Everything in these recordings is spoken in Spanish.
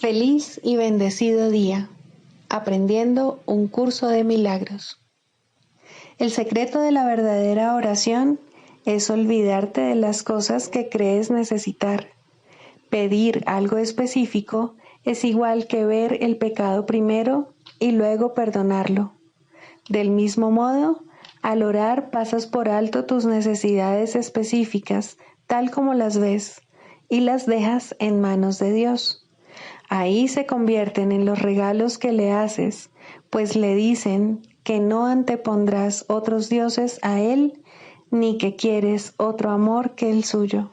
Feliz y bendecido día, aprendiendo un curso de milagros. El secreto de la verdadera oración es olvidarte de las cosas que crees necesitar. Pedir algo específico es igual que ver el pecado primero y luego perdonarlo. Del mismo modo, al orar pasas por alto tus necesidades específicas, tal como las ves, y las dejas en manos de Dios. Ahí se convierten en los regalos que le haces, pues le dicen que no antepondrás otros dioses a Él, ni que quieres otro amor que el suyo.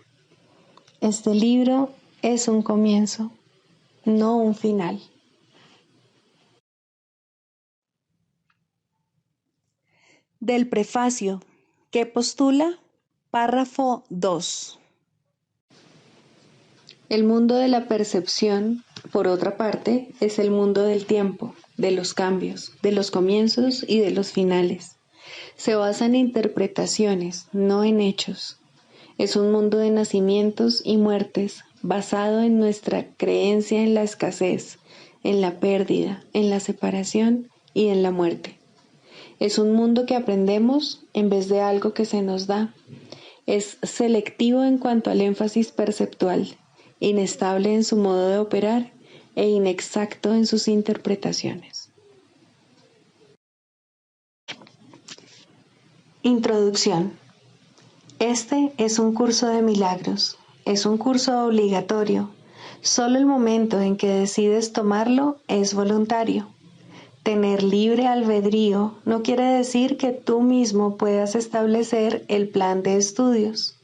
Este libro es un comienzo, no un final. Del prefacio, que postula, párrafo 2. El mundo de la percepción, por otra parte, es el mundo del tiempo, de los cambios, de los comienzos y de los finales. Se basa en interpretaciones, no en hechos. Es un mundo de nacimientos y muertes, basado en nuestra creencia en la escasez, en la pérdida, en la separación y en la muerte. Es un mundo que aprendemos en vez de algo que se nos da. Es selectivo en cuanto al énfasis perceptual, inestable en su modo de operar e inexacto en sus interpretaciones. Introducción. Este es un curso de milagros. Es un curso obligatorio. Solo el momento en que decides tomarlo es voluntario. Tener libre albedrío no quiere decir que tú mismo puedas establecer el plan de estudios.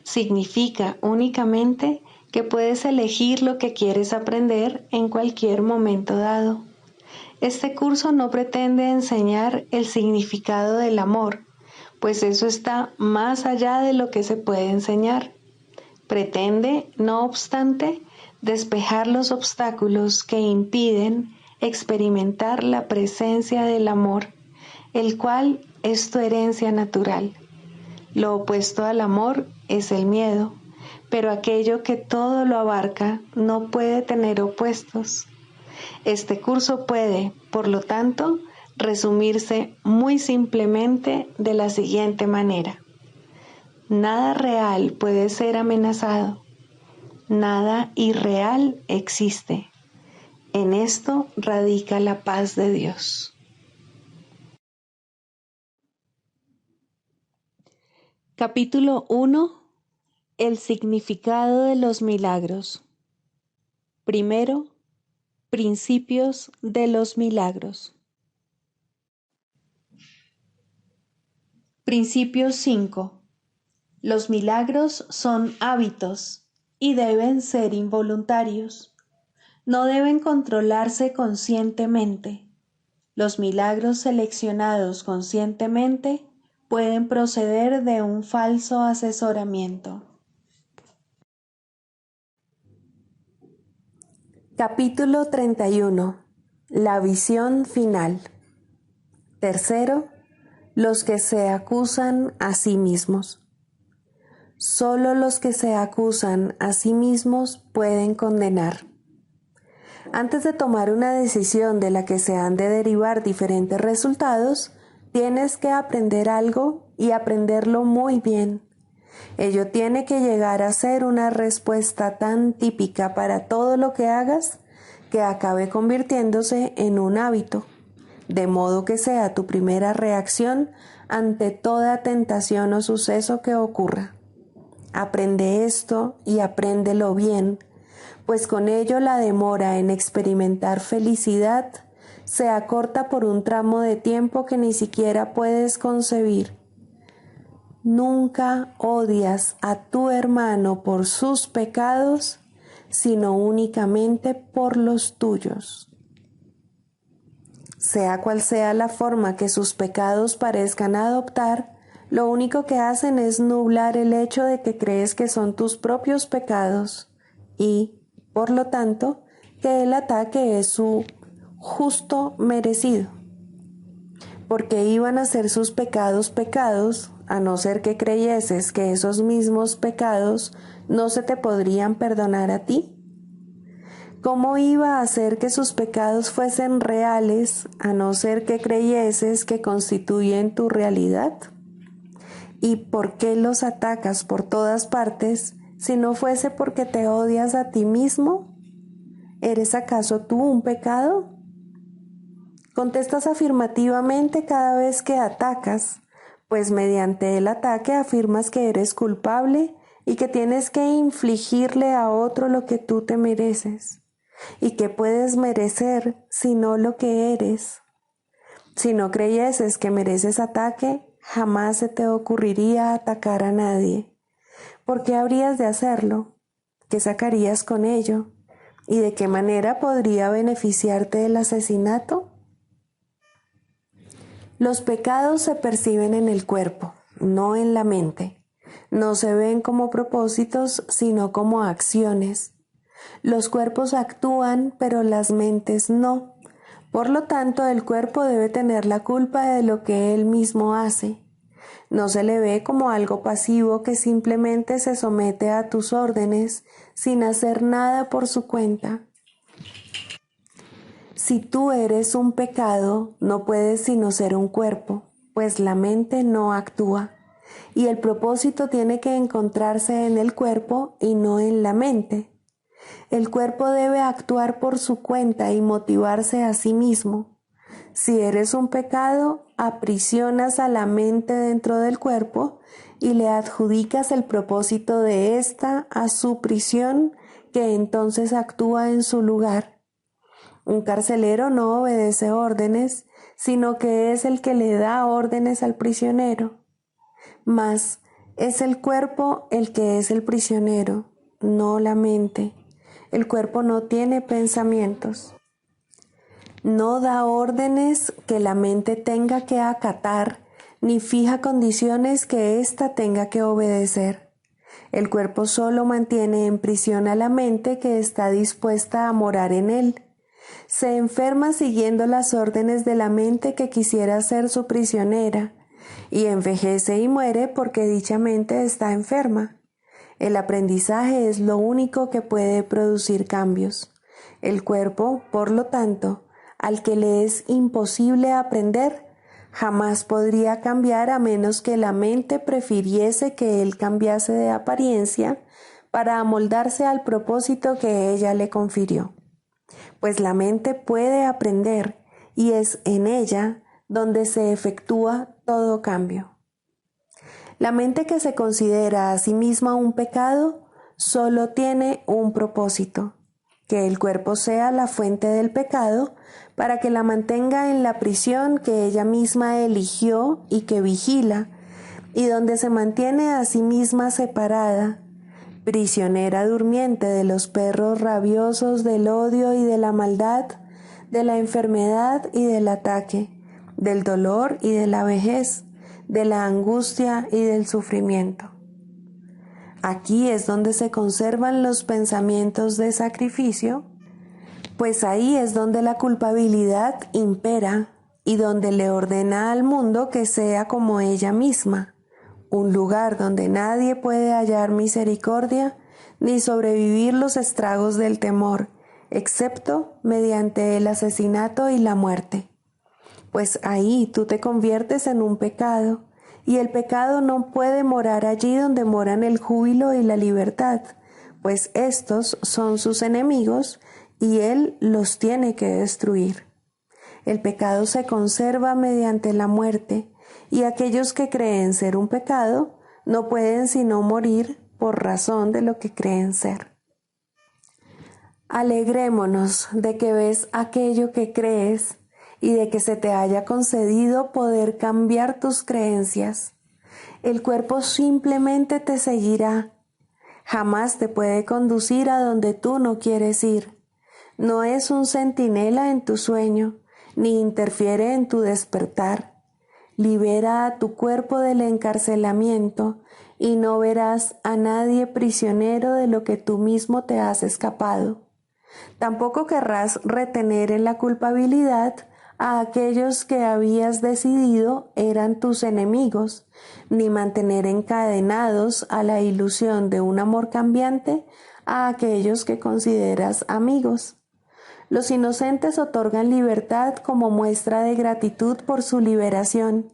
Significa únicamente que puedes elegir lo que quieres aprender en cualquier momento dado. Este curso no pretende enseñar el significado del amor, pues eso está más allá de lo que se puede enseñar. Pretende, no obstante, despejar los obstáculos que impiden experimentar la presencia del amor, el cual es tu herencia natural. Lo opuesto al amor es el miedo, pero aquello que todo lo abarca no puede tener opuestos. Este curso puede, por lo tanto, resumirse muy simplemente de la siguiente manera. Nada real puede ser amenazado. Nada irreal existe. En esto radica la paz de Dios. Capítulo 1. El significado de los milagros. Primero, principios de los milagros. Principio 5. Los milagros son hábitos y deben ser involuntarios. No deben controlarse conscientemente. Los milagros seleccionados conscientemente pueden proceder de un falso asesoramiento. Capítulo 31. La visión final. Tercero, los que se acusan a sí mismos. Solo los que se acusan a sí mismos pueden condenar. Antes de tomar una decisión de la que se han de derivar diferentes resultados, tienes que aprender algo y aprenderlo muy bien. Ello tiene que llegar a ser una respuesta tan típica para todo lo que hagas que acabe convirtiéndose en un hábito, de modo que sea tu primera reacción ante toda tentación o suceso que ocurra. Aprende esto y apréndelo bien, pues con ello la demora en experimentar felicidad se acorta por un tramo de tiempo que ni siquiera puedes concebir. Nunca odias a tu hermano por sus pecados, sino únicamente por los tuyos. Sea cual sea la forma que sus pecados parezcan adoptar, lo único que hacen es nublar el hecho de que crees que son tus propios pecados y, por lo tanto, que el ataque es su justo merecido. Porque iban a ser sus pecados pecados, a no ser que creyeses que esos mismos pecados no se te podrían perdonar a ti. ¿Cómo iba a hacer que sus pecados fuesen reales a no ser que creyeses que constituyen tu realidad? ¿Y por qué los atacas por todas partes si no fuese porque te odias a ti mismo? ¿Eres acaso tú un pecado? Contestas afirmativamente cada vez que atacas, pues mediante el ataque afirmas que eres culpable y que tienes que infligirle a otro lo que tú te mereces. ¿Y qué puedes merecer sino lo que eres? Si no creyeses que mereces ataque, jamás se te ocurriría atacar a nadie. ¿Por qué habrías de hacerlo? ¿Qué sacarías con ello? ¿Y de qué manera podría beneficiarte el asesinato? Los pecados se perciben en el cuerpo, no en la mente. No se ven como propósitos, sino como acciones. Los cuerpos actúan, pero las mentes no. Por lo tanto, el cuerpo debe tener la culpa de lo que él mismo hace. No se le ve como algo pasivo que simplemente se somete a tus órdenes sin hacer nada por su cuenta. Si tú eres un pecado, no puedes sino ser un cuerpo, pues la mente no actúa, y el propósito tiene que encontrarse en el cuerpo y no en la mente. El cuerpo debe actuar por su cuenta y motivarse a sí mismo. Si eres un pecado, aprisionas a la mente dentro del cuerpo y le adjudicas el propósito de ésta a su prisión, que entonces actúa en su lugar. Un carcelero no obedece órdenes, sino que es el que le da órdenes al prisionero. Mas es el cuerpo el que es el prisionero, no la mente. El cuerpo no tiene pensamientos. No da órdenes que la mente tenga que acatar, ni fija condiciones que ésta tenga que obedecer. El cuerpo solo mantiene en prisión a la mente que está dispuesta a morar en él. Se enferma siguiendo las órdenes de la mente que quisiera ser su prisionera, y envejece y muere porque dicha mente está enferma. El aprendizaje es lo único que puede producir cambios. El cuerpo, por lo tanto, al que le es imposible aprender, jamás podría cambiar a menos que la mente prefiriese que él cambiase de apariencia para amoldarse al propósito que ella le confirió. Pues la mente puede aprender y es en ella donde se efectúa todo cambio. La mente que se considera a sí misma un pecado solo tiene un propósito: que el cuerpo sea la fuente del pecado para que la mantenga en la prisión que ella misma eligió y que vigila, y donde se mantiene a sí misma separada, prisionera durmiente de los perros rabiosos del odio y de la maldad, de la enfermedad y del ataque, del dolor y de la vejez, de la angustia y del sufrimiento. Aquí es donde se conservan los pensamientos de sacrificio, pues ahí es donde la culpabilidad impera y donde le ordena al mundo que sea como ella misma, un lugar donde nadie puede hallar misericordia ni sobrevivir los estragos del temor, excepto mediante el asesinato y la muerte. Pues ahí tú te conviertes en un pecado, y el pecado no puede morar allí donde moran el júbilo y la libertad, pues estos son sus enemigos y él los tiene que destruir. El pecado se conserva mediante la muerte, y aquellos que creen ser un pecado no pueden sino morir por razón de lo que creen ser. Alegrémonos de que ves aquello que crees y de que se te haya concedido poder cambiar tus creencias. El cuerpo simplemente te seguirá. Jamás te puede conducir a donde tú no quieres ir. No es un centinela en tu sueño, ni interfiere en tu despertar. Libera a tu cuerpo del encarcelamiento y no verás a nadie prisionero de lo que tú mismo te has escapado. Tampoco querrás retener en la culpabilidad a aquellos que habías decidido eran tus enemigos, ni mantener encadenados a la ilusión de un amor cambiante a aquellos que consideras amigos. Los inocentes otorgan libertad como muestra de gratitud por su liberación,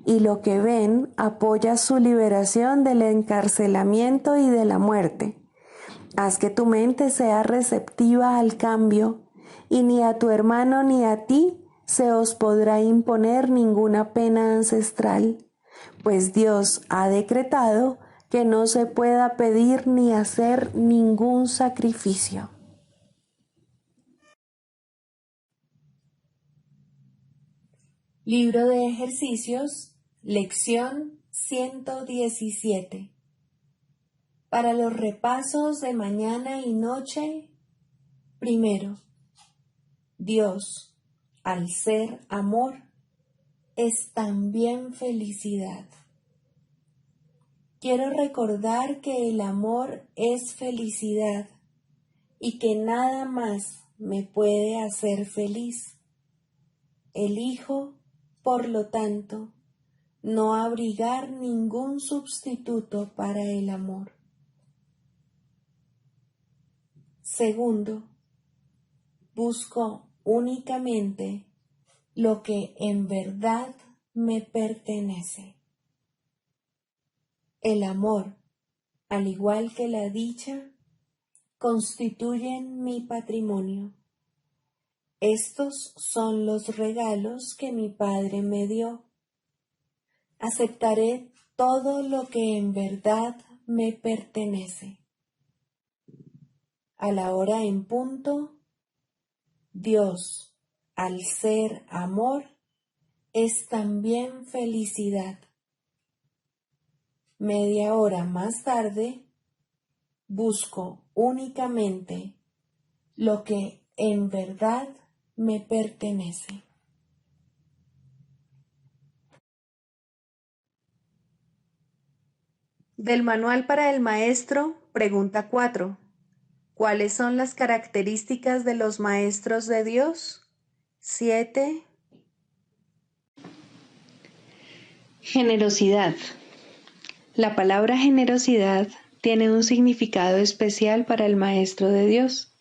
y lo que ven apoya su liberación del encarcelamiento y de la muerte. Haz que tu mente sea receptiva al cambio, y ni a tu hermano ni a ti se os podrá imponer ninguna pena ancestral, pues Dios ha decretado que no se pueda pedir ni hacer ningún sacrificio. Libro de ejercicios, lección 117. Para los repasos de mañana y noche, primero, Dios, al ser amor, es también felicidad. Quiero recordar que el amor es felicidad y que nada más me puede hacer feliz. Elijo, por lo tanto, no abrigar ningún sustituto para el amor. Segundo, busco únicamente lo que en verdad me pertenece. El amor, al igual que la dicha, constituyen mi patrimonio. Estos son los regalos que mi Padre me dio. Aceptaré todo lo que en verdad me pertenece. A la hora en punto, Dios, al ser amor, es también felicidad. Media hora más tarde, busco únicamente lo que en verdad me pertenece. Del Manual para el Maestro, pregunta 4. ¿Cuáles son las características de los maestros de Dios? 7. Generosidad. La palabra generosidad tiene un significado especial para el Maestro de Dios.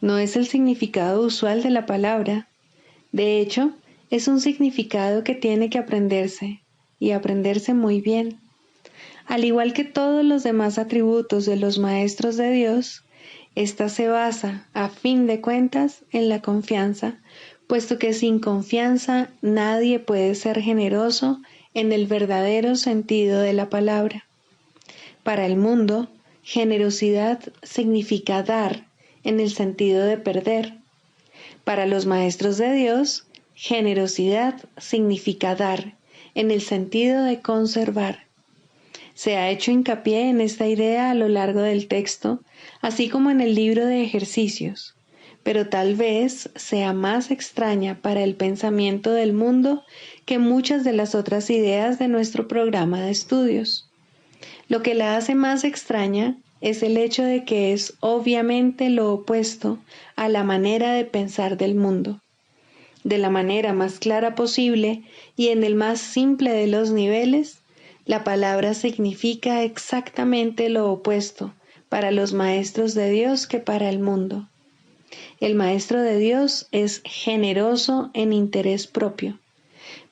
No es el significado usual de la palabra. De hecho, es un significado que tiene que aprenderse, y aprenderse muy bien. Al igual que todos los demás atributos de los maestros de Dios, esta se basa, a fin de cuentas, en la confianza, puesto que sin confianza nadie puede ser generoso en el verdadero sentido de la palabra. Para el mundo, generosidad significa dar en el sentido de perder. Para los maestros de Dios, generosidad significa dar en el sentido de conservar. Se ha hecho hincapié en esta idea a lo largo del texto, así como en el libro de ejercicios, pero tal vez sea más extraña para el pensamiento del mundo que muchas de las otras ideas de nuestro programa de estudios. Lo que la hace más extraña es el hecho de que es obviamente lo opuesto a la manera de pensar del mundo. De la manera más clara posible y en el más simple de los niveles, la palabra significa exactamente lo opuesto para los maestros de Dios que para el mundo. El maestro de Dios es generoso en interés propio,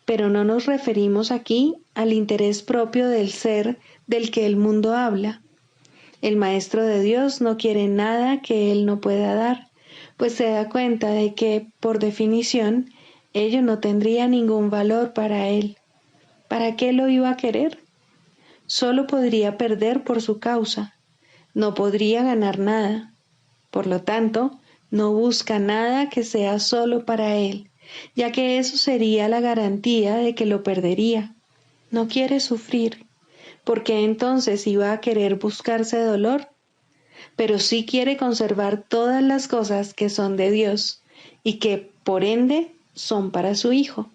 pero no nos referimos aquí al interés propio del ser del que el mundo habla. El maestro de Dios no quiere nada que él no pueda dar, pues se da cuenta de que, por definición, ello no tendría ningún valor para él. ¿Para qué lo iba a querer? Solo podría perder por su causa, no podría ganar nada. Por lo tanto, no busca nada que sea solo para él, ya que eso sería la garantía de que lo perdería. No quiere sufrir, porque entonces iba a querer buscarse dolor, pero sí quiere conservar todas las cosas que son de Dios y que, por ende, son para su Hijo.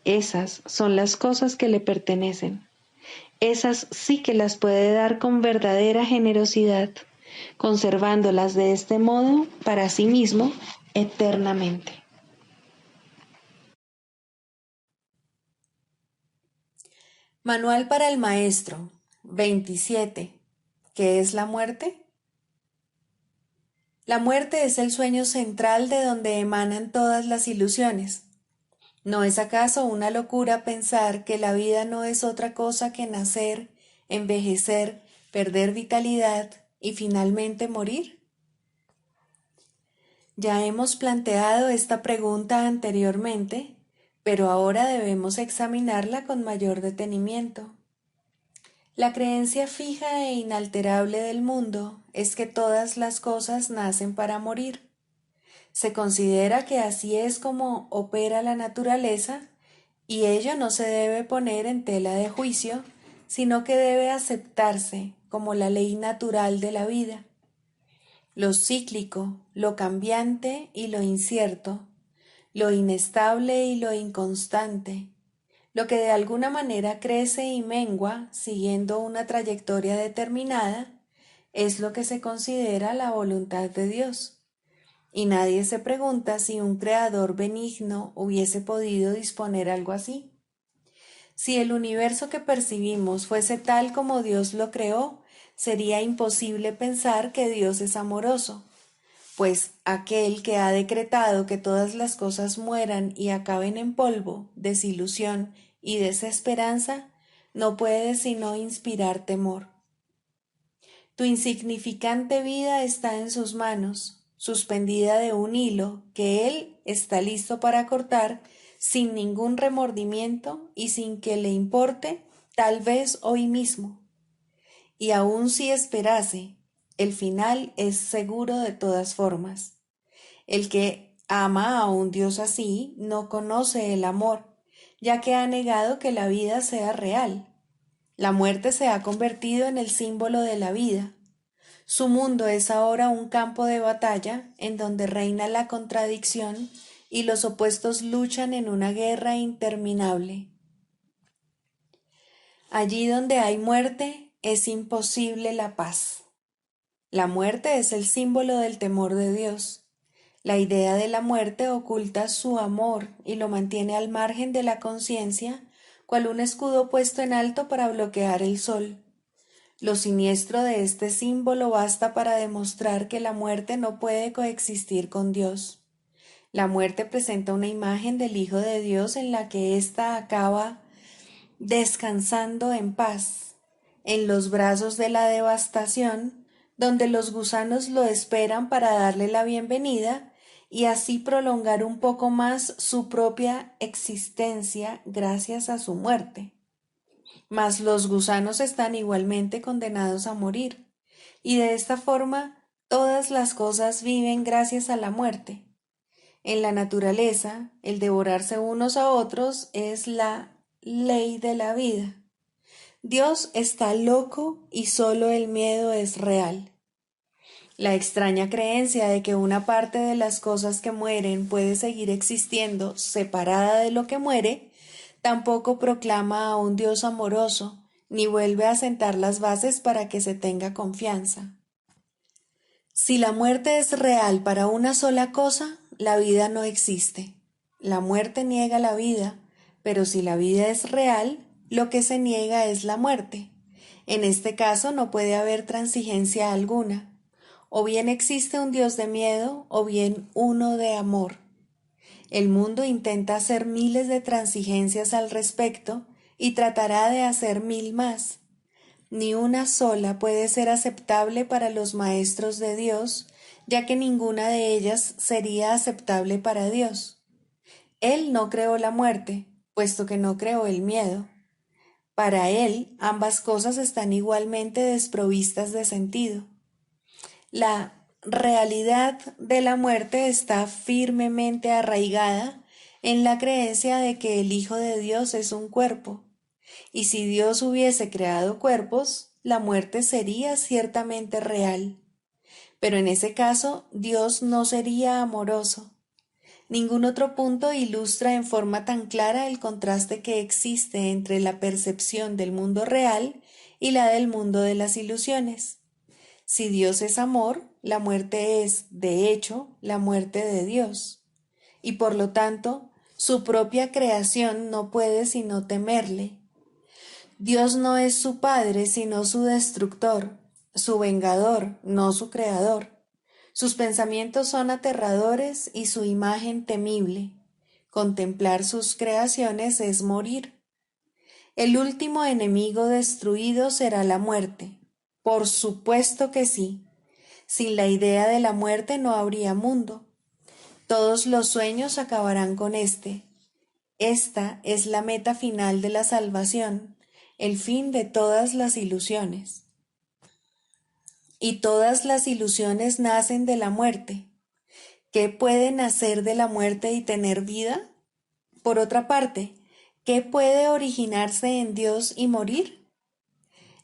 Esas son las cosas que le pertenecen. Esas sí que las puede dar con verdadera generosidad, conservándolas de este modo para sí mismo eternamente. Manual para el Maestro 27. ¿Qué es la muerte? La muerte es el sueño central de donde emanan todas las ilusiones. ¿No es acaso una locura pensar que la vida no es otra cosa que nacer, envejecer, perder vitalidad y finalmente morir? Ya hemos planteado esta pregunta anteriormente, pero ahora debemos examinarla con mayor detenimiento. La creencia fija e inalterable del mundo es que todas las cosas nacen para morir. Se considera que así es como opera la naturaleza y ello no se debe poner en tela de juicio, sino que debe aceptarse como la ley natural de la vida. Lo cíclico, lo cambiante y lo incierto, lo inestable y lo inconstante, lo que de alguna manera crece y mengua siguiendo una trayectoria determinada, es lo que se considera la voluntad de Dios. Y nadie se pregunta si un creador benigno hubiese podido disponer algo así. Si el universo que percibimos fuese tal como Dios lo creó, sería imposible pensar que Dios es amoroso, pues aquel que ha decretado que todas las cosas mueran y acaben en polvo, desilusión y desesperanza, no puede sino inspirar temor. Tu insignificante vida está en sus manos, suspendida de un hilo que él está listo para cortar sin ningún remordimiento y sin que le importe, tal vez hoy mismo. Y aun si esperase, el final es seguro de todas formas. El que ama a un Dios así no conoce el amor, ya que ha negado que la vida sea real. La muerte se ha convertido en el símbolo de la vida. Su mundo es ahora un campo de batalla en donde reina la contradicción y los opuestos luchan en una guerra interminable. Allí donde hay muerte es imposible la paz. La muerte es el símbolo del temor de Dios. La idea de la muerte oculta su amor y lo mantiene al margen de la conciencia, cual un escudo puesto en alto para bloquear el sol. Lo siniestro de este símbolo basta para demostrar que la muerte no puede coexistir con Dios. La muerte presenta una imagen del Hijo de Dios en la que ésta acaba descansando en paz, en los brazos de la devastación, donde los gusanos lo esperan para darle la bienvenida y así prolongar un poco más su propia existencia gracias a su muerte. Mas los gusanos están igualmente condenados a morir, y de esta forma todas las cosas viven gracias a la muerte. En la naturaleza, el devorarse unos a otros es la ley de la vida. Dios está loco y solo el miedo es real. La extraña creencia de que una parte de las cosas que mueren puede seguir existiendo separada de lo que muere, tampoco proclama a un Dios amoroso, ni vuelve a sentar las bases para que se tenga confianza. Si la muerte es real para una sola cosa, la vida no existe. La muerte niega la vida, pero si la vida es real, lo que se niega es la muerte. En este caso no puede haber transigencia alguna. O bien existe un Dios de miedo, o bien uno de amor. El mundo intenta hacer miles de transigencias al respecto y tratará de hacer 1000 más. Ni una sola puede ser aceptable para los maestros de Dios, ya que ninguna de ellas sería aceptable para Dios. Él no creó la muerte, puesto que no creó el miedo. Para él, ambas cosas están igualmente desprovistas de sentido. La realidad de la muerte está firmemente arraigada en la creencia de que el Hijo de Dios es un cuerpo, y si Dios hubiese creado cuerpos, la muerte sería ciertamente real. Pero en ese caso, Dios no sería amoroso. Ningún otro punto ilustra en forma tan clara el contraste que existe entre la percepción del mundo real y la del mundo de las ilusiones. Si Dios es amor, la muerte es, de hecho, la muerte de Dios, y por lo tanto, su propia creación no puede sino temerle. Dios no es su padre, sino su destructor, su vengador, no su creador. Sus pensamientos son aterradores y su imagen temible. Contemplar sus creaciones es morir. El último enemigo destruido será la muerte. Por supuesto que sí. Sin la idea de la muerte no habría mundo. Todos los sueños acabarán con este. Esta es la meta final de la salvación, el fin de todas las ilusiones. Y todas las ilusiones nacen de la muerte. ¿Qué puede nacer de la muerte y tener vida? Por otra parte, ¿qué puede originarse en Dios y morir?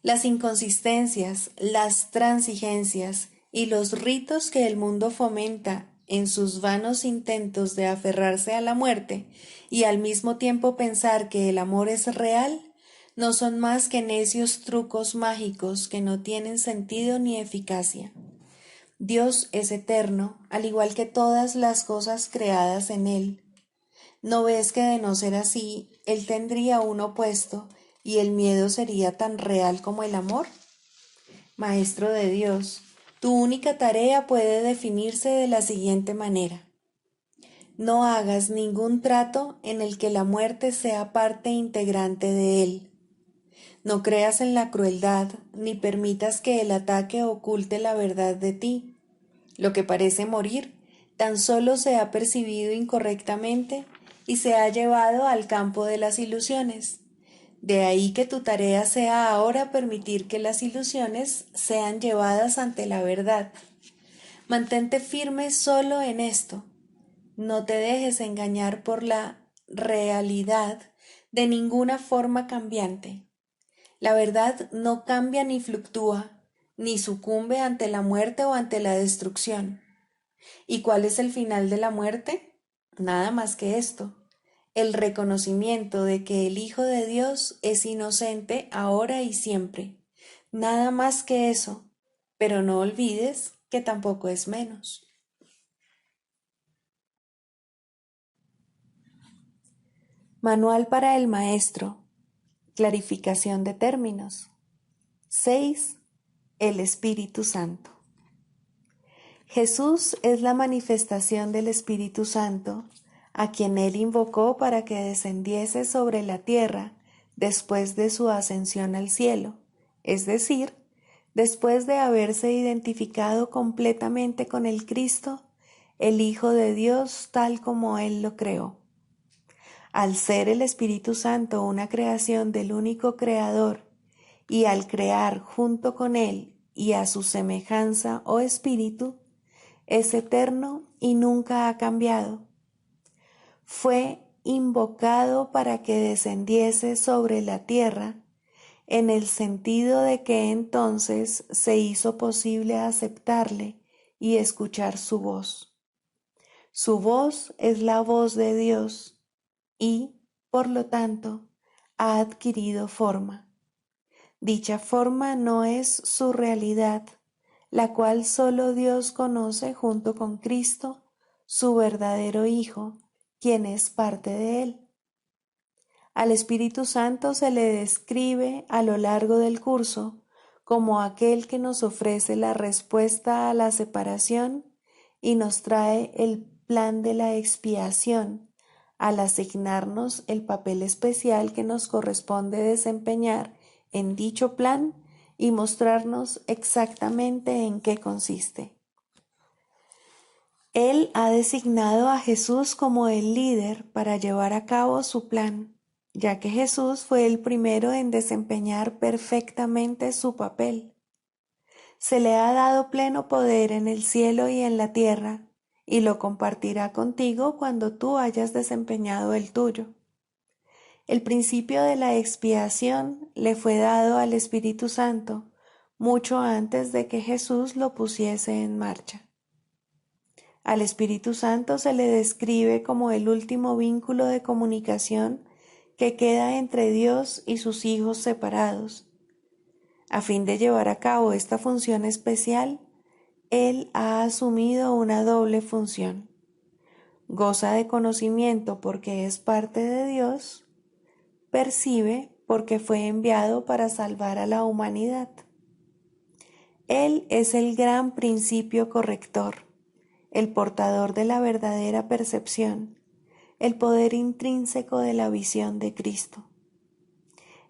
Las inconsistencias, las transigencias y los ritos que el mundo fomenta en sus vanos intentos de aferrarse a la muerte y al mismo tiempo pensar que el amor es real, no son más que necios trucos mágicos que no tienen sentido ni eficacia. Dios es eterno, al igual que todas las cosas creadas en Él. ¿No ves que de no ser así, Él tendría un opuesto y el miedo sería tan real como el amor? Maestro de Dios, tu única tarea puede definirse de la siguiente manera. No hagas ningún trato en el que la muerte sea parte integrante de él. No creas en la crueldad, ni permitas que el ataque oculte la verdad de ti. Lo que parece morir tan solo se ha percibido incorrectamente y se ha llevado al campo de las ilusiones. De ahí que tu tarea sea ahora permitir que las ilusiones sean llevadas ante la verdad. Mantente firme solo en esto. No te dejes engañar por la realidad de ninguna forma cambiante. La verdad no cambia ni fluctúa, ni sucumbe ante la muerte o ante la destrucción. ¿Y cuál es el final de la muerte? Nada más que esto. El reconocimiento de que el Hijo de Dios es inocente ahora y siempre. Nada más que eso, pero no olvides que tampoco es menos. Manual para el Maestro. Clarificación de términos. 6. El Espíritu Santo. Jesús es la manifestación del Espíritu Santo, a quien Él invocó para que descendiese sobre la tierra después de su ascensión al cielo, es decir, después de haberse identificado completamente con el Cristo, el Hijo de Dios tal como Él lo creó. Al ser el Espíritu Santo una creación del único Creador, y al crear junto con Él y a su semejanza o espíritu, es eterno y nunca ha cambiado. Fue invocado para que descendiese sobre la tierra, en el sentido de que entonces se hizo posible aceptarle y escuchar su voz. Su voz es la voz de Dios y, por lo tanto, ha adquirido forma. Dicha forma no es su realidad, la cual solo Dios conoce junto con Cristo, su verdadero Hijo, quien es parte de Él. Al Espíritu Santo se le describe a lo largo del curso como aquel que nos ofrece la respuesta a la separación y nos trae el plan de la expiación, al asignarnos el papel especial que nos corresponde desempeñar en dicho plan y mostrarnos exactamente en qué consiste. Él ha designado a Jesús como el líder para llevar a cabo su plan, ya que Jesús fue el primero en desempeñar perfectamente su papel. Se le ha dado pleno poder en el cielo y en la tierra, y lo compartirá contigo cuando tú hayas desempeñado el tuyo. El principio de la expiación le fue dado al Espíritu Santo mucho antes de que Jesús lo pusiese en marcha. Al Espíritu Santo se le describe como el último vínculo de comunicación que queda entre Dios y sus hijos separados. A fin de llevar a cabo esta función especial, Él ha asumido una doble función. Goza de conocimiento porque es parte de Dios, percibe porque fue enviado para salvar a la humanidad. Él es el gran principio corrector, el portador de la verdadera percepción, el poder intrínseco de la visión de Cristo.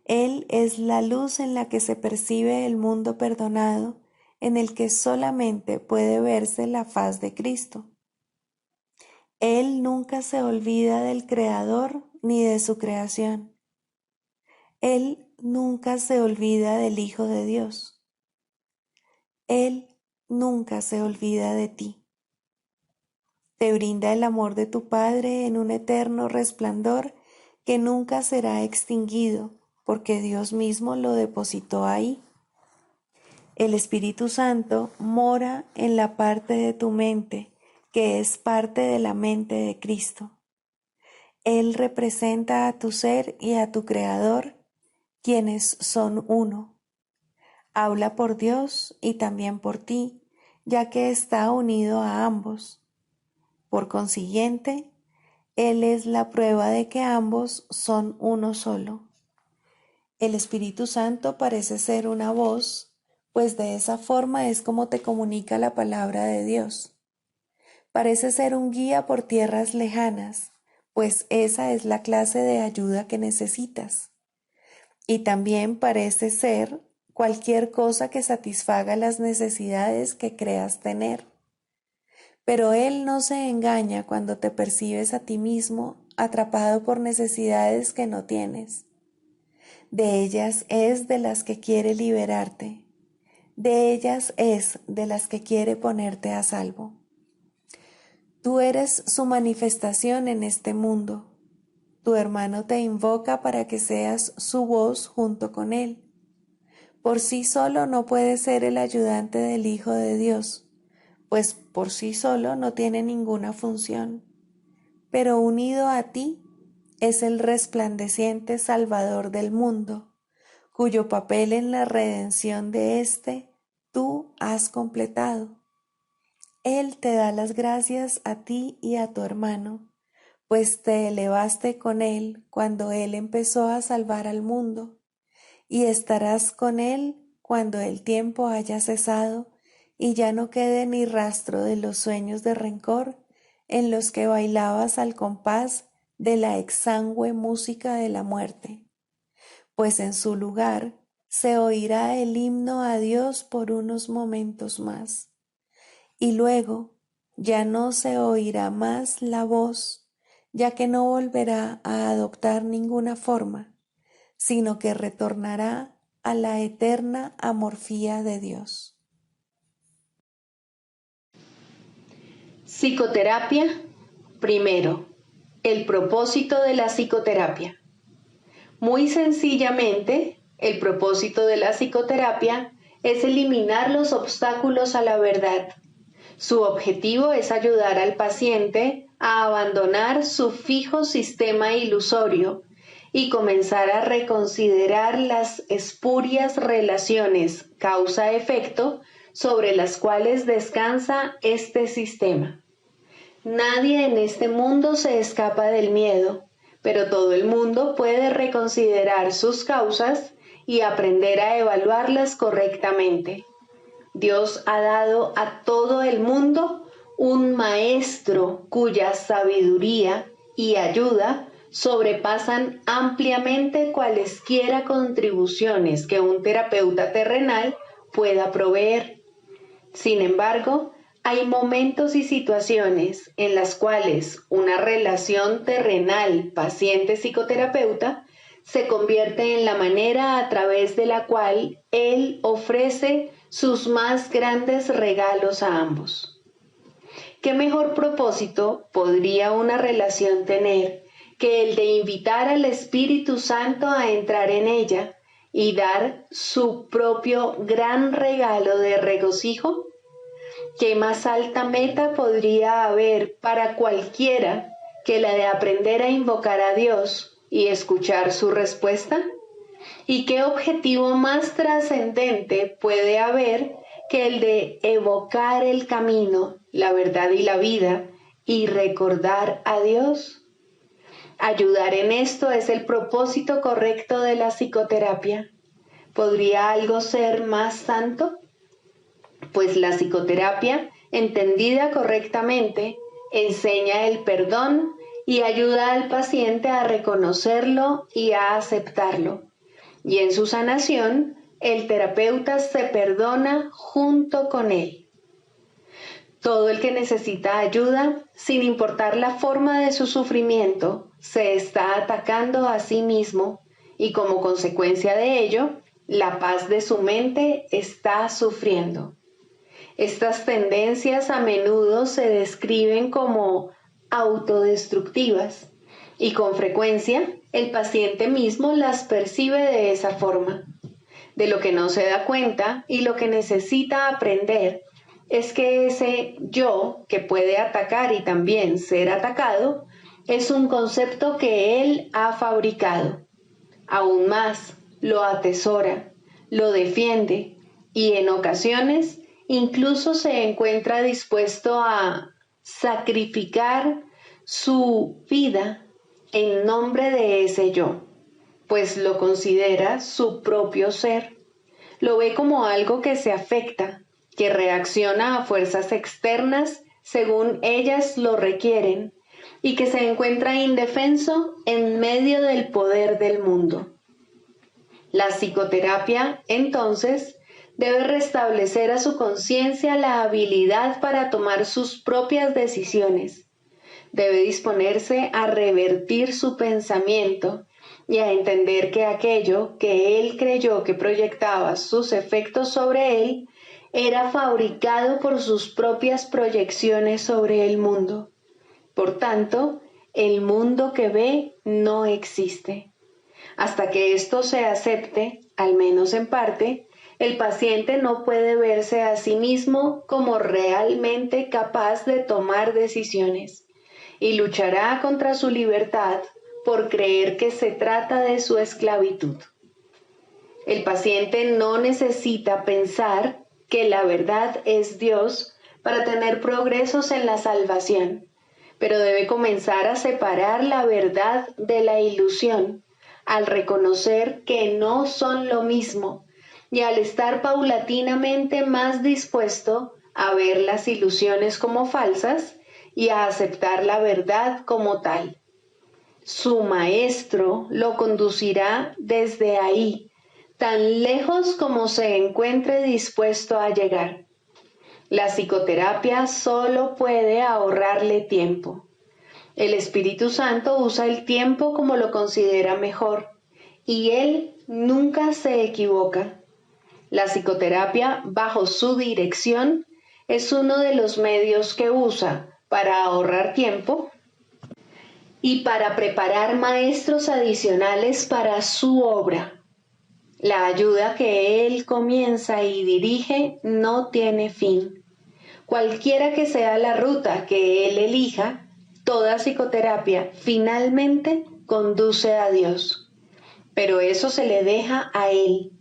Él es la luz en la que se percibe el mundo perdonado, en el que solamente puede verse la faz de Cristo. Él nunca se olvida del Creador ni de su creación. Él nunca se olvida del Hijo de Dios. Él nunca se olvida de ti. Te brinda el amor de tu Padre en un eterno resplandor que nunca será extinguido, porque Dios mismo lo depositó ahí. El Espíritu Santo mora en la parte de tu mente, que es parte de la mente de Cristo. Él representa a tu ser y a tu Creador, quienes son uno. Habla por Dios y también por ti, ya que está unido a ambos. Por consiguiente, Él es la prueba de que ambos son uno solo. El Espíritu Santo parece ser una voz, pues de esa forma es como te comunica la palabra de Dios. Parece ser un guía por tierras lejanas, pues esa es la clase de ayuda que necesitas. Y también parece ser cualquier cosa que satisfaga las necesidades que creas tener. Pero Él no se engaña cuando te percibes a ti mismo atrapado por necesidades que no tienes. De ellas es de las que quiere liberarte. De ellas es de las que quiere ponerte a salvo. Tú eres su manifestación en este mundo. Tu hermano te invoca para que seas su voz junto con él. Por sí solo no puede ser el ayudante del Hijo de Dios, pues por sí solo no tiene ninguna función. Pero unido a ti es el resplandeciente Salvador del mundo, cuyo papel en la redención de éste tú has completado. Él te da las gracias a ti y a tu hermano, pues te elevaste con Él cuando Él empezó a salvar al mundo, y estarás con Él cuando el tiempo haya cesado y ya no quede ni rastro de los sueños de rencor en los que bailabas al compás de la exangüe música de la muerte, pues en su lugar se oirá el himno a Dios por unos momentos más. Y luego ya no se oirá más la voz, ya que no volverá a adoptar ninguna forma, sino que retornará a la eterna amorfía de Dios. Psicoterapia. Primero, el propósito de la psicoterapia. Muy sencillamente, el propósito de la psicoterapia es eliminar los obstáculos a la verdad. Su objetivo es ayudar al paciente a abandonar su fijo sistema ilusorio y comenzar a reconsiderar las espurias relaciones causa-efecto sobre las cuales descansa este sistema. Nadie en este mundo se escapa del miedo, pero todo el mundo puede reconsiderar sus causas y aprender a evaluarlas correctamente. Dios ha dado a todo el mundo un maestro cuya sabiduría y ayuda sobrepasan ampliamente cualesquiera contribuciones que un terapeuta terrenal pueda proveer. Sin embargo, hay momentos y situaciones en las cuales una relación terrenal paciente-psicoterapeuta se convierte en la manera a través de la cual él ofrece sus más grandes regalos a ambos. ¿Qué mejor propósito podría una relación tener que el de invitar al Espíritu Santo a entrar en ella y dar su propio gran regalo de regocijo? ¿Qué más alta meta podría haber para cualquiera que la de aprender a invocar a Dios y escuchar su respuesta? ¿Y qué objetivo más trascendente puede haber que el de evocar el camino, la verdad y la vida y recordar a Dios? Ayudar en esto es el propósito correcto de la psicoterapia. ¿Podría algo ser más santo? pues la psicoterapia, entendida correctamente, enseña el perdón y ayuda al paciente a reconocerlo y a aceptarlo. Y en su sanación, el terapeuta se perdona junto con él. Todo el que necesita ayuda, sin importar la forma de su sufrimiento, se está atacando a sí mismo y como consecuencia de ello, la paz de su mente está sufriendo. Estas tendencias a menudo se describen como autodestructivas y con frecuencia el paciente mismo las percibe de esa forma. De lo que no se da cuenta y lo que necesita aprender es que ese yo que puede atacar y también ser atacado es un concepto que él ha fabricado. Aún más, lo atesora, lo defiende y en ocasiones incluso se encuentra dispuesto a sacrificar su vida en nombre de ese yo, pues lo considera su propio ser. Lo ve como algo que se afecta, que reacciona a fuerzas externas según ellas lo requieren y que se encuentra indefenso en medio del poder del mundo. La psicoterapia, entonces, debe restablecer a su conciencia la habilidad para tomar sus propias decisiones. Debe disponerse a revertir su pensamiento y a entender que aquello que él creyó que proyectaba sus efectos sobre él era fabricado por sus propias proyecciones sobre el mundo. Por tanto, el mundo que ve no existe. Hasta que esto se acepte, al menos en parte, el paciente no puede verse a sí mismo como realmente capaz de tomar decisiones y luchará contra su libertad por creer que se trata de su esclavitud. El paciente no necesita pensar que la verdad es Dios para tener progresos en la salvación, pero debe comenzar a separar la verdad de la ilusión al reconocer que no son lo mismo y al estar paulatinamente más dispuesto a ver las ilusiones como falsas y a aceptar la verdad como tal. Su maestro lo conducirá desde ahí, tan lejos como se encuentre dispuesto a llegar. La psicoterapia solo puede ahorrarle tiempo. El Espíritu Santo usa el tiempo como lo considera mejor, y Él nunca se equivoca. La psicoterapia, bajo su dirección, es uno de los medios que usa para ahorrar tiempo y para preparar maestros adicionales para su obra. La ayuda que Él comienza y dirige no tiene fin. Cualquiera que sea la ruta que Él elija, toda psicoterapia finalmente conduce a Dios. Pero eso se le deja a Él.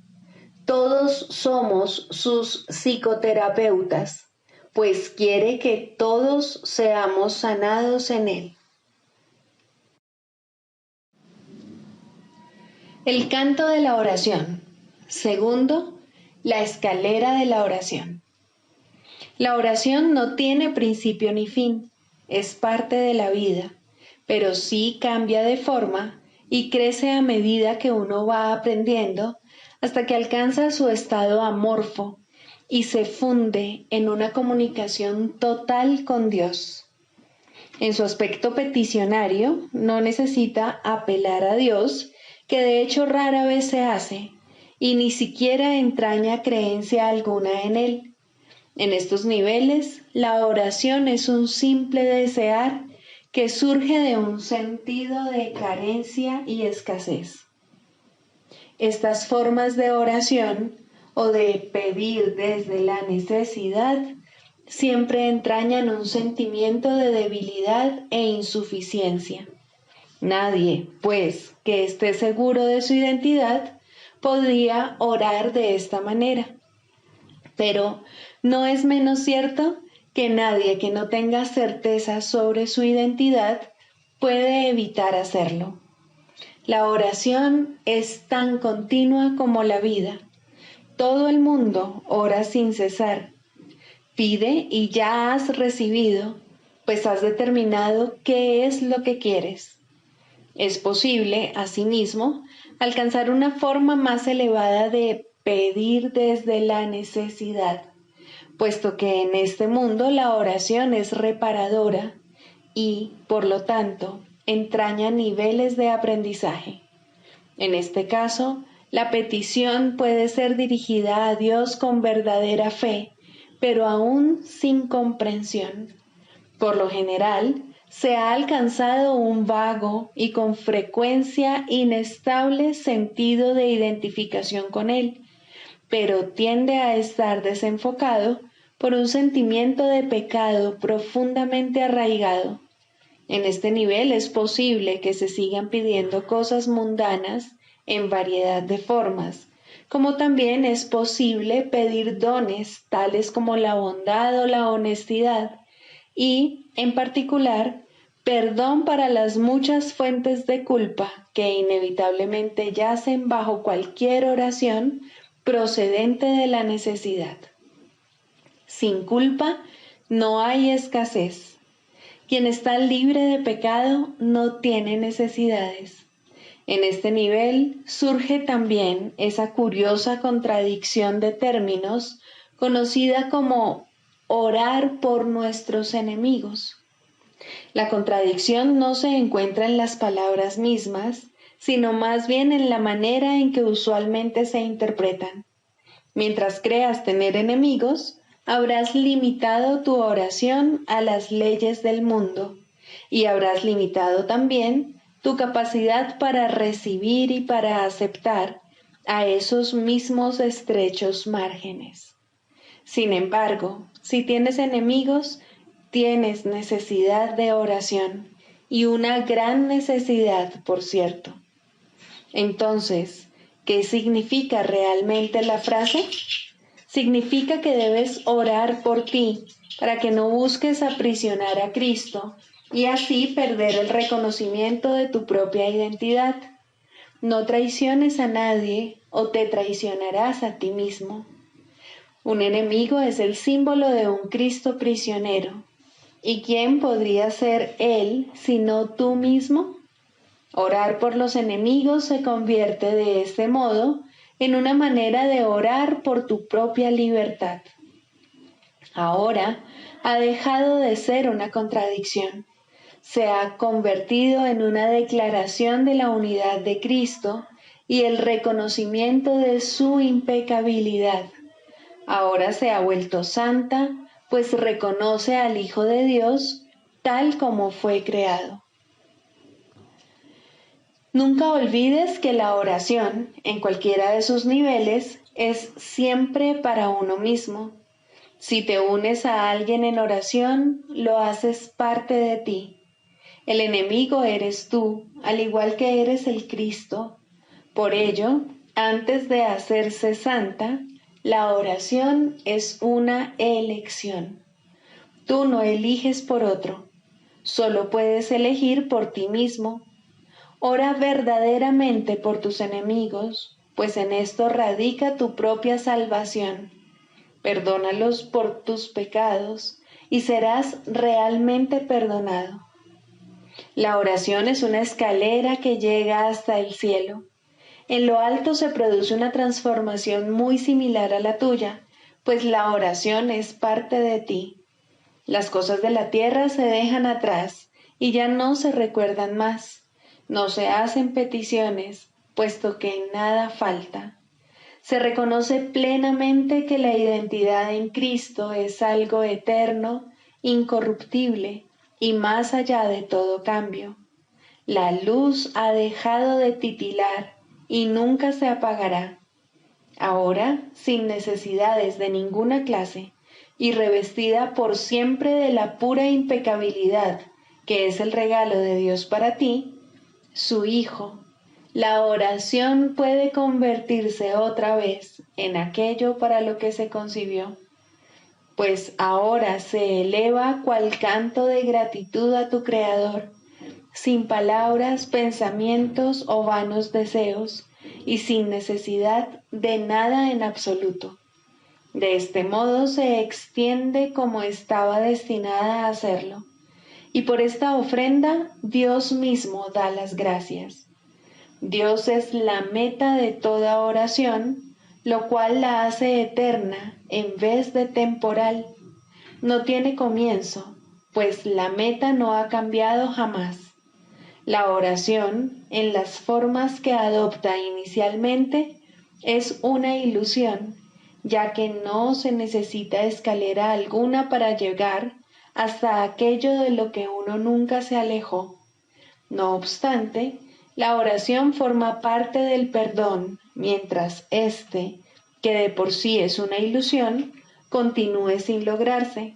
Todos somos sus psicoterapeutas, pues quiere que todos seamos sanados en Él. El canto de la oración. Segundo, la escalera de la oración. La oración no tiene principio ni fin, es parte de la vida, pero sí cambia de forma y crece a medida que uno va aprendiendo hasta que alcanza su estado amorfo y se funde en una comunicación total con Dios. En su aspecto peticionario, no necesita apelar a Dios, que de hecho rara vez se hace, y ni siquiera entraña creencia alguna en Él. En estos niveles, la oración es un simple desear que surge de un sentido de carencia y escasez. Estas formas de oración o de pedir desde la necesidad siempre entrañan un sentimiento de debilidad e insuficiencia. Nadie, pues, que esté seguro de su identidad, podría orar de esta manera. Pero no es menos cierto que nadie que no tenga certeza sobre su identidad puede evitar hacerlo. La oración es tan continua como la vida. Todo el mundo ora sin cesar, Pide y ya has recibido, pues has determinado qué es lo que quieres. Es posible, asimismo, alcanzar una forma más elevada de pedir desde la necesidad, puesto que en este mundo la oración es reparadora y, por lo tanto, entraña niveles de aprendizaje. En este caso, la petición puede ser dirigida a Dios con verdadera fe, pero aún sin comprensión. Por lo general, se ha alcanzado un vago y con frecuencia inestable sentido de identificación con Él, pero tiende a estar desenfocado por un sentimiento de pecado profundamente arraigado. En este nivel es posible que se sigan pidiendo cosas mundanas en variedad de formas, como también es posible pedir dones tales como la bondad o la honestidad y, en particular, perdón para las muchas fuentes de culpa que inevitablemente yacen bajo cualquier oración procedente de la necesidad. Sin culpa no hay escasez. Quien está libre de pecado no tiene necesidades. En este nivel surge también esa curiosa contradicción de términos conocida como orar por nuestros enemigos. La contradicción no se encuentra en las palabras mismas, sino más bien en la manera en que usualmente se interpretan. Mientras creas tener enemigos, habrás limitado tu oración a las leyes del mundo y habrás limitado también tu capacidad para recibir y para aceptar a esos mismos estrechos márgenes. Sin embargo, si tienes enemigos, tienes necesidad de oración y una gran necesidad, por cierto. Entonces, ¿qué significa realmente la frase? Significa que debes orar por ti para que no busques aprisionar a Cristo y así perder el reconocimiento de tu propia identidad. No traiciones a nadie o te traicionarás a ti mismo. Un enemigo es el símbolo de un Cristo prisionero. ¿Y quién podría ser él sino tú mismo? Orar por los enemigos se convierte de este modo en una manera de orar por tu propia libertad. Ahora ha dejado de ser una contradicción. Se ha convertido en una declaración de la unidad de Cristo y el reconocimiento de su impecabilidad. Ahora se ha vuelto santa, pues reconoce al Hijo de Dios tal como fue creado. Nunca olvides que la oración, en cualquiera de sus niveles, es siempre para uno mismo. Si te unes a alguien en oración, lo haces parte de ti. El enemigo eres tú, al igual que eres el Cristo. Por ello, antes de hacerse santa, la oración es una elección. Tú no eliges por otro, solo puedes elegir por ti mismo. Ora verdaderamente por tus enemigos, pues en esto radica tu propia salvación. Perdónalos por tus pecados y serás realmente perdonado. La oración es una escalera que llega hasta el cielo. En lo alto se produce una transformación muy similar a la tuya, pues la oración es parte de ti. Las cosas de la tierra se dejan atrás y ya no se recuerdan más. No se hacen peticiones, puesto que nada falta. Se reconoce plenamente que la identidad en Cristo es algo eterno, incorruptible y más allá de todo cambio. La luz ha dejado de titilar y nunca se apagará. Ahora, sin necesidades de ninguna clase y revestida por siempre de la pura impecabilidad que es el regalo de Dios para ti, su Hijo, la oración puede convertirse otra vez en aquello para lo que se concibió, pues ahora se eleva cual canto de gratitud a tu Creador, sin palabras, pensamientos o vanos deseos, y sin necesidad de nada en absoluto. De este modo se extiende como estaba destinada a hacerlo. Y por esta ofrenda Dios mismo da las gracias. Dios es la meta de toda oración, lo cual la hace eterna en vez de temporal. No tiene comienzo, pues la meta no ha cambiado jamás. La oración, en las formas que adopta inicialmente, es una ilusión, ya que no se necesita escalera alguna para llegar hasta aquello de lo que uno nunca se alejó. No obstante, la oración forma parte del perdón, mientras éste, que de por sí es una ilusión, continúe sin lograrse.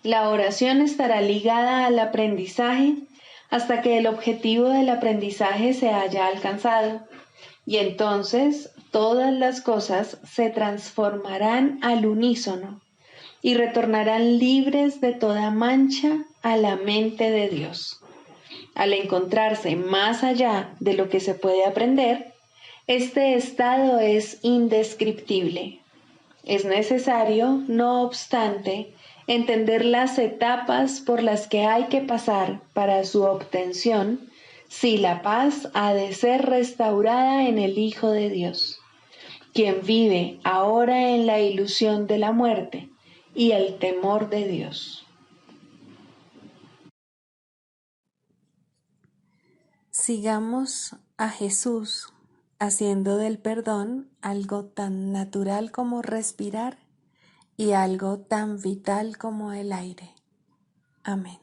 La oración estará ligada al aprendizaje hasta que el objetivo del aprendizaje se haya alcanzado, y entonces todas las cosas se transformarán al unísono y retornarán libres de toda mancha a la mente de Dios. Al encontrarse más allá de lo que se puede aprender, este estado es indescriptible. Es necesario, no obstante, entender las etapas por las que hay que pasar para su obtención, si la paz ha de ser restaurada en el Hijo de Dios, quien vive ahora en la ilusión de la muerte y el temor de Dios. Sigamos a Jesús haciendo del perdón algo tan natural como respirar y algo tan vital como el aire. Amén.